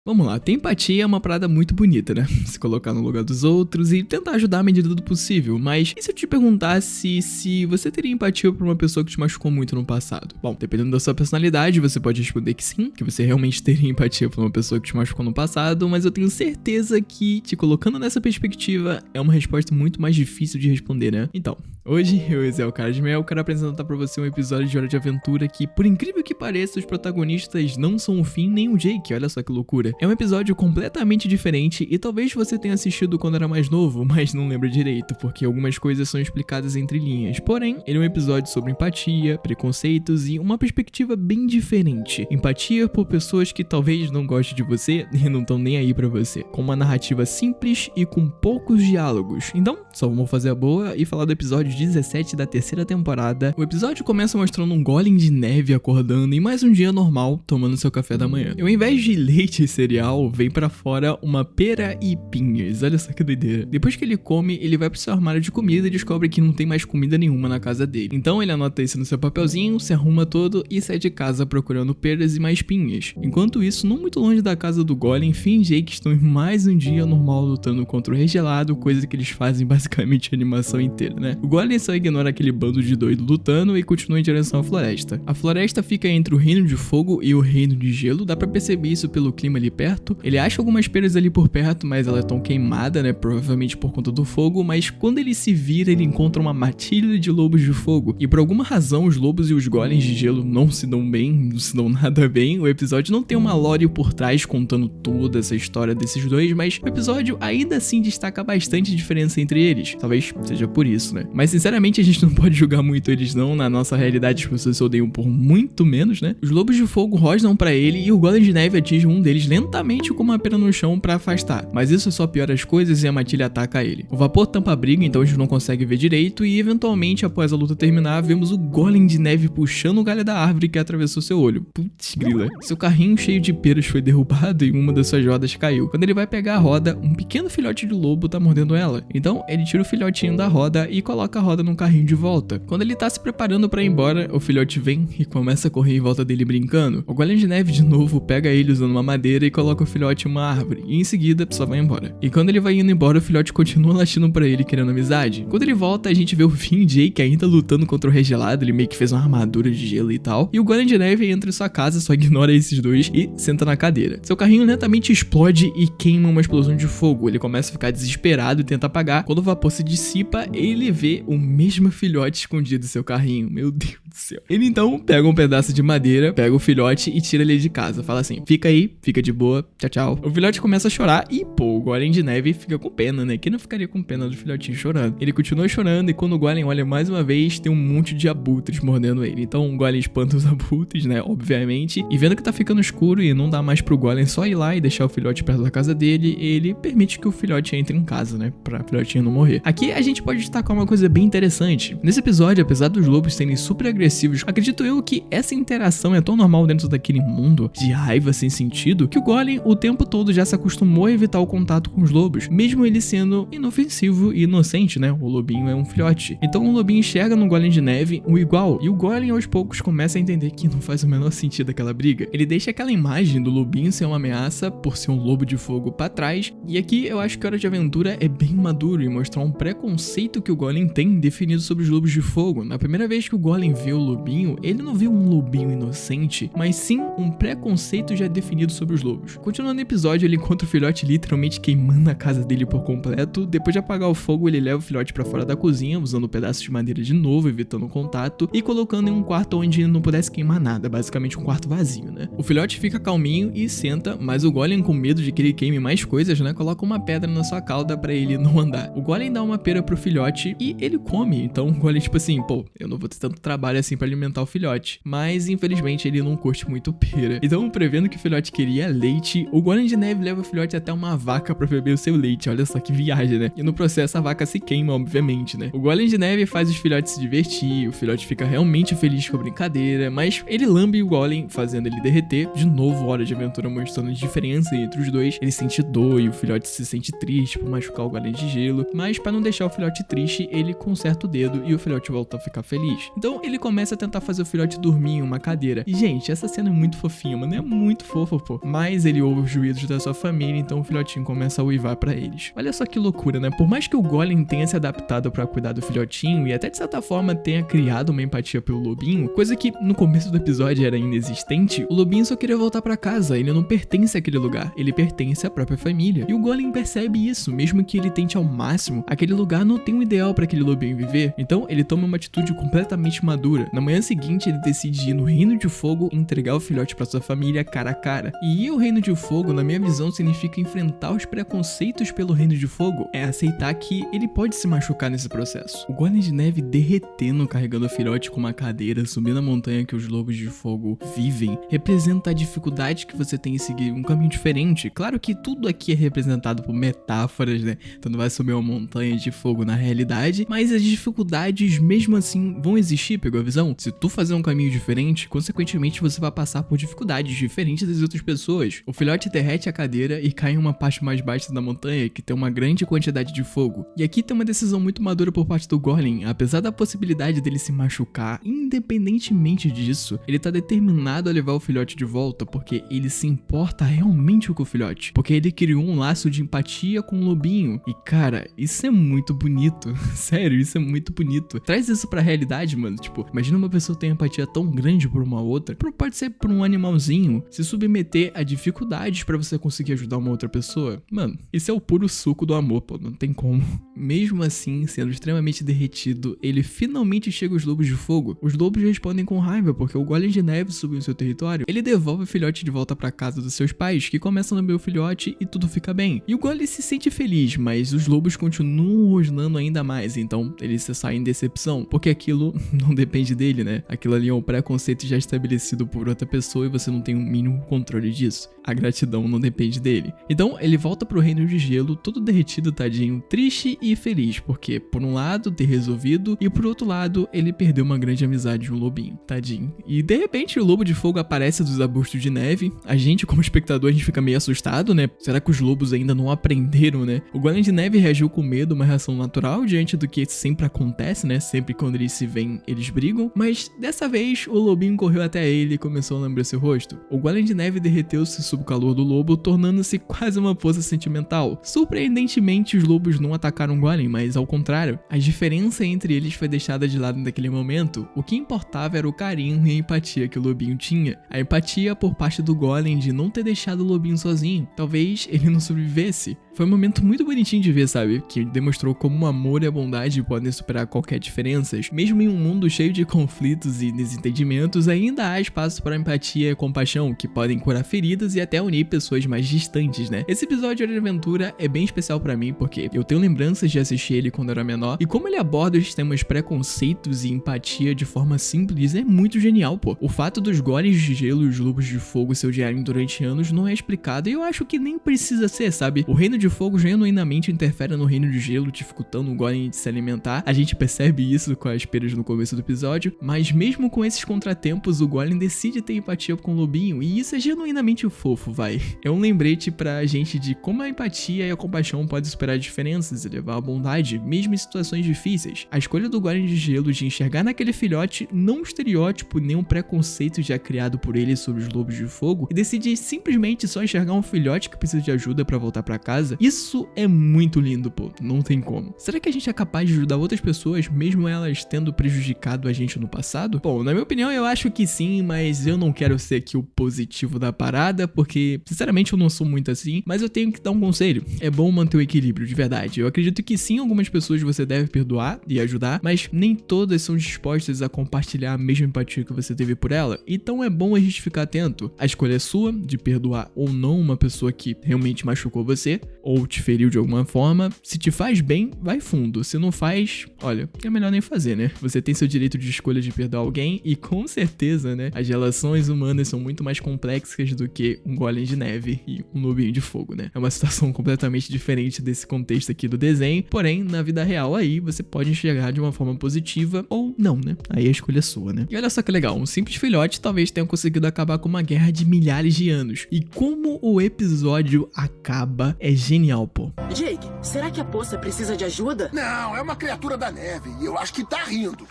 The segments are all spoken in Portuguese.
Vamos lá, ter empatia é uma parada muito bonita, né? Se colocar no lugar dos outros e tentar ajudar à medida do possível, mas e se eu te perguntasse se você teria empatia por uma pessoa que te machucou muito no passado? Bom, dependendo da sua personalidade, você pode responder que sim, que você realmente teria empatia por uma pessoa que te machucou no passado, mas eu tenho certeza que, te colocando nessa perspectiva, é uma resposta muito mais difícil de responder, né? Então, hoje eu, Zé, o cara de Mel, quero apresentar pra você um episódio de Hora de Aventura que, por incrível que pareça, os protagonistas não são o Finn nem o Jake, olha só que loucura. É um episódio completamente diferente e talvez você tenha assistido quando era mais novo, mas não lembra direito, porque algumas coisas são explicadas entre linhas. Porém, ele é um episódio sobre empatia, preconceitos e uma perspectiva bem diferente. Empatia por pessoas que talvez não gostem de você e não estão nem aí pra você. Com uma narrativa simples e com poucos diálogos. Então, só vamos fazer a boa e falar do episódio 17 da terceira temporada. O episódio começa mostrando um golem de neve acordando em mais um dia normal, tomando seu café da manhã. E ao invés de leite e cereal, vem pra fora uma pera e pinhas. Olha só que doideira. Depois que ele come, ele vai pro seu armário de comida e descobre que não tem mais comida nenhuma na casa dele. Então ele anota isso no seu papelzinho, se arruma todo e sai de casa procurando peras e mais pinhas. Enquanto isso, não muito longe da casa do golem, Finn e Jake estão em mais um dia normal lutando contra o Rei Gelado, coisa que eles fazem basicamente a animação inteira, né? O golem só ignora aquele bando de doido lutando e continua em direção à floresta. A floresta fica entre o reino de fogo e o reino de gelo, dá pra perceber isso pelo clima ali perto. Ele acha algumas peras ali por perto, mas ela é tão queimada, né? Provavelmente por conta do fogo, mas quando ele se vira, ele encontra uma matilha de lobos de fogo. E por alguma razão, os lobos e os golems de gelo não se dão bem, não se dão nada bem. O episódio não tem uma lore por trás contando toda essa história desses dois, mas o episódio ainda assim destaca bastante diferença entre eles. Talvez seja por isso, né? Mas sinceramente a gente não pode julgar muito eles não. Na nossa realidade as pessoas se odeiam por muito menos, né? Os lobos de fogo rosnam pra ele e o golem de neve atinge um deles lentamente com uma pena no chão pra afastar. Mas isso só piora as coisas e a matilha ataca ele. O vapor tampa a briga, então a gente não consegue ver direito e eventualmente após a luta terminar, vemos o golem de neve puxando o galho da árvore que atravessou seu olho. Putz grila. Seu carrinho cheio de peras foi derrubado e uma das suas rodas caiu. Quando ele vai pegar a roda, um pequeno filhote de lobo tá mordendo ela. Então ele tira o filhotinho da roda e coloca a roda num carrinho de volta. Quando ele tá se preparando pra ir embora, o filhote vem e começa a correr em volta dele brincando. O golem de neve de novo pega ele usando uma madeira e coloca o filhote em uma árvore, e em seguida só vai embora. E quando ele vai indo embora, o filhote continua latindo pra ele querendo amizade. Quando ele volta, a gente vê o Finn e Jake ainda lutando contra o Rei Gelado, ele meio que fez uma armadura de gelo e tal, e o golem de neve entra em sua casa, só ignora esses dois e senta na cadeira. Seu carrinho lentamente explode e queima uma explosão de fogo. Ele começa a ficar desesperado e tenta apagar. Quando o vapor se dissipa, ele vê o mesmo filhote escondido em seu carrinho. Meu Deus do céu. Ele então pega um pedaço de madeira, pega o filhote e tira ele de casa. Fala assim, fica aí, fica de boa, tchau, tchau. O filhote começa a chorar e, pô, o golem de neve fica com pena, né? Quem não ficaria com pena do filhotinho chorando? Ele continua chorando e quando o golem olha mais uma vez, tem um monte de abutres mordendo ele. Então o golem espanta os abutres, né? Obviamente. E vendo que tá ficando escuro e não dá mais pro golem só ir lá e deixar o filhote perto da casa dele, ele permite que o filhote entre em casa, né? Pra filhotinho não morrer. Aqui a gente pode destacar uma coisa bem interessante. Nesse episódio, apesar dos lobos serem super agressivos, acredito eu que essa interação é tão normal dentro daquele mundo de raiva sem sentido que o golem o tempo todo já se acostumou a evitar o contato com os lobos, mesmo ele sendo inofensivo e inocente, né? O lobinho é um filhote. Então o lobinho enxerga no golem de neve o igual, e o golem aos poucos começa a entender que não faz o menor sentido aquela briga. Ele deixa aquela imagem do lobinho ser uma ameaça por ser um lobo de fogo pra trás, e aqui eu acho que Hora de Aventura é bem maduro em mostrar um preconceito que o golem tem definido sobre os lobos de fogo. Na primeira vez que o golem vê o lobinho, ele não vê um lobinho inocente, mas sim um preconceito já definido sobre os lobos. Continuando o episódio, ele encontra o filhote literalmente queimando a casa dele por completo. Depois de apagar o fogo, ele leva o filhote pra fora da cozinha, usando um pedaço de madeira de novo, evitando o contato, e colocando em um quarto onde ele não pudesse queimar nada, basicamente um quarto vazio, né? O filhote fica calminho e senta, mas o golem, com medo de que ele queime mais coisas, né, coloca uma pedra na sua cauda pra ele não andar. O golem dá uma pera pro filhote e ele come, então o golem tipo assim, pô, eu não vou ter tanto trabalho assim pra alimentar o filhote, mas infelizmente ele não curte muito pera. Então, prevendo que o filhote queria leite, o golem de neve leva o filhote até uma vaca vaca pra beber o seu leite. Olha só que viagem, né? E no processo a vaca se queima, obviamente, né? O Golem de Neve faz os filhotes se divertir, o filhote fica realmente feliz com a brincadeira, mas ele lambe o Golem, fazendo ele derreter. De novo, Hora de Aventura mostrando a diferença entre os dois. Ele sente dor e o filhote se sente triste por machucar o Golem de Gelo, mas pra não deixar o filhote triste, ele conserta o dedo e o filhote volta a ficar feliz. Então ele começa a tentar fazer o filhote dormir em uma cadeira. E gente, essa cena é muito fofinha, mano, é muito fofa, pô. Mas ele ouve os ruídos da sua família, então o filhotinho começa a uivar pra eles. Olha só que loucura, né? Por mais que o Golem tenha se adaptado pra cuidar do filhotinho e até de certa forma tenha criado uma empatia pelo lobinho, coisa que no começo do episódio era inexistente, o lobinho só queria voltar pra casa, ele não pertence àquele lugar, ele pertence à própria família. E o Golem percebe isso, mesmo que ele tente ao máximo, aquele lugar não tem um ideal pra aquele lobinho viver, então ele toma uma atitude completamente madura. Na manhã seguinte ele decide ir no Reino de Fogo e entregar o filhote pra sua família cara a cara. E ir ao Reino de Fogo, na minha visão, significa enfrentar os preconceitos pelo Reino de Fogo, é aceitar que ele pode se machucar nesse processo. O Golem de Neve derretendo, carregando o filhote com uma cadeira, subindo a montanha que os lobos de fogo vivem, representa a dificuldade que você tem em seguir um caminho diferente. Claro que tudo aqui é representado por metáforas, né? Então não vai subir uma montanha de fogo na realidade, mas as dificuldades mesmo assim vão existir, pegou a visão? Se tu fazer um caminho diferente, consequentemente você vai passar por dificuldades diferentes das outras pessoas. O filhote derrete a cadeira e cai em uma parte mais baixa da montanha que tem uma grande quantidade de fogo. E aqui tem uma decisão muito madura por parte do Golem. Apesar da possibilidade dele se machucar, independentemente disso, ele tá determinado a levar o filhote de volta porque ele se importa realmente com o filhote, porque ele criou um laço de empatia com o lobinho. E cara, isso é muito bonito. Sério, isso é muito bonito. Traz isso pra realidade, mano. Tipo, imagina uma pessoa ter empatia tão grande por uma outra, pode ser por um animalzinho, se submeter a dificuldades pra você conseguir ajudar uma outra pessoa. Mano, isso é o puro suco do amor, pô, não tem como. Mesmo assim, sendo extremamente derretido, ele finalmente chega aos lobos de fogo. Os lobos respondem com raiva porque o Golem de Neve subiu em seu território. Ele devolve o filhote de volta pra casa dos seus pais, que começam a lamber o filhote e tudo fica bem. E o Golem se sente feliz, mas os lobos continuam rosnando ainda mais, então ele se sai em decepção, porque aquilo não depende dele, né? Aquilo ali é um preconceito já estabelecido por outra pessoa e você não tem o mínimo controle disso. A gratidão não depende dele. Então ele volta pro Reino de Gelo, todo derretido, tadinho, triste e feliz, porque por um lado ter resolvido e por outro lado ele perdeu uma grande amizade de um lobinho, tadinho. E de repente o lobo de fogo aparece dos arbustos de neve. A gente como espectador a gente fica meio assustado, né? Será que os lobos ainda não aprenderam, né? O Golem de Neve reagiu com medo, uma reação natural diante do que sempre acontece, né? Sempre quando eles se veem, eles brigam. Mas dessa vez o lobinho correu até ele e começou a lambrar seu rosto. O Golem de Neve derreteu-se sob o calor do lobo, tornando-se quase uma poça sentimental. Surpreendentemente, os lobos não atacaram o Golem, mas ao contrário, a diferença entre eles foi deixada de lado naquele momento. O que importava era o carinho e a empatia que o lobinho tinha. A empatia por parte do Golem de não ter deixado o lobinho sozinho. Talvez ele não sobrevivesse. Foi um momento muito bonitinho de ver, sabe? Que demonstrou como o amor e a bondade podem superar qualquer diferença. Mesmo em um mundo cheio de conflitos e desentendimentos, ainda há espaço para empatia e compaixão, que podem curar feridas e até unir pessoas mais distantes, né? Esse episódio de Hora de Aventura é bem especial pra mim, porque eu tenho lembranças de assistir ele quando era menor, e como ele aborda os temas preconceitos e empatia de forma simples é muito genial, pô. O fato dos golems de gelo e os lobos de fogo se odiarem durante anos não é explicado, e eu acho que nem precisa ser, sabe? O Reino de Fogo genuinamente interfere no Reino de Gelo, dificultando o Golem de se alimentar. A gente percebe isso com as perdas no começo do episódio, mas mesmo com esses contratempos, o Golem decide ter empatia com o lobinho, e isso é genuinamente fofo, vai. É um lembrete pra gente de como a empatia e a compaixão podem superar diferenças e levar à bondade, mesmo em situações difíceis. A escolha do Golem de Gelo de enxergar naquele filhote não um estereótipo nem um preconceito já criado por ele sobre os lobos de fogo, e decidir simplesmente só enxergar um filhote que precisa de ajuda pra voltar pra casa, isso é muito lindo, pô, não tem como. Será que a gente é capaz de ajudar outras pessoas, mesmo elas tendo prejudicado a gente no passado? Bom, na minha opinião eu acho que sim, mas eu não quero ser aqui o positivo da parada, porque sinceramente eu não sou muito assim, mas eu tenho que dar um conselho. É bom manter o equilíbrio, de verdade. Eu acredito que sim, algumas pessoas você deve perdoar e ajudar, mas nem todas são dispostas a compartilhar a mesma empatia que você teve por ela, então é bom a gente ficar atento. A escolha é sua, de perdoar ou não uma pessoa que realmente machucou você, ou te feriu de alguma forma. Se te faz bem, vai fundo. Se não faz, olha, é melhor nem fazer, né? Você tem seu direito de escolha de perdoar alguém e com certeza, né, as relações humanas são muito mais complexas do que um Golem de Neve e um lobinho de fogo, né? uma situação completamente diferente desse contexto aqui do desenho. Porém, na vida real aí, você pode enxergar de uma forma positiva ou não, né? Aí a escolha é sua, né? E olha só que legal, um simples filhote talvez tenha conseguido acabar com uma guerra de milhares de anos. E como o episódio acaba é genial, pô. Jake, será que a poça precisa de ajuda? Não, é uma criatura da neve e eu acho que tá rindo.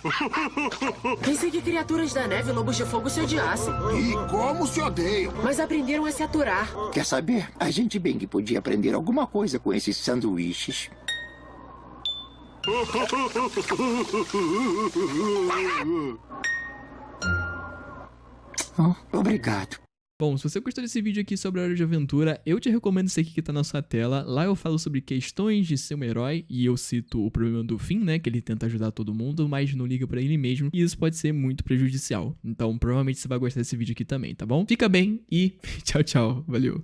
Pensei que criaturas da neve e lobos de fogo se odiassem. E como se odeiam. Mas aprenderam a se aturar. Quer saber? A gente bem que podia aprender alguma coisa com esses sanduíches. Oh, obrigado. Bom, se você gostou desse vídeo aqui sobre a Hora de Aventura, eu te recomendo esse aqui que tá na sua tela. Lá eu falo sobre questões de ser um herói, e eu cito o problema do Finn, né, que ele tenta ajudar todo mundo, mas não liga pra ele mesmo, e isso pode ser muito prejudicial. Então, provavelmente você vai gostar desse vídeo aqui também, tá bom? Fica bem e tchau, tchau. Valeu!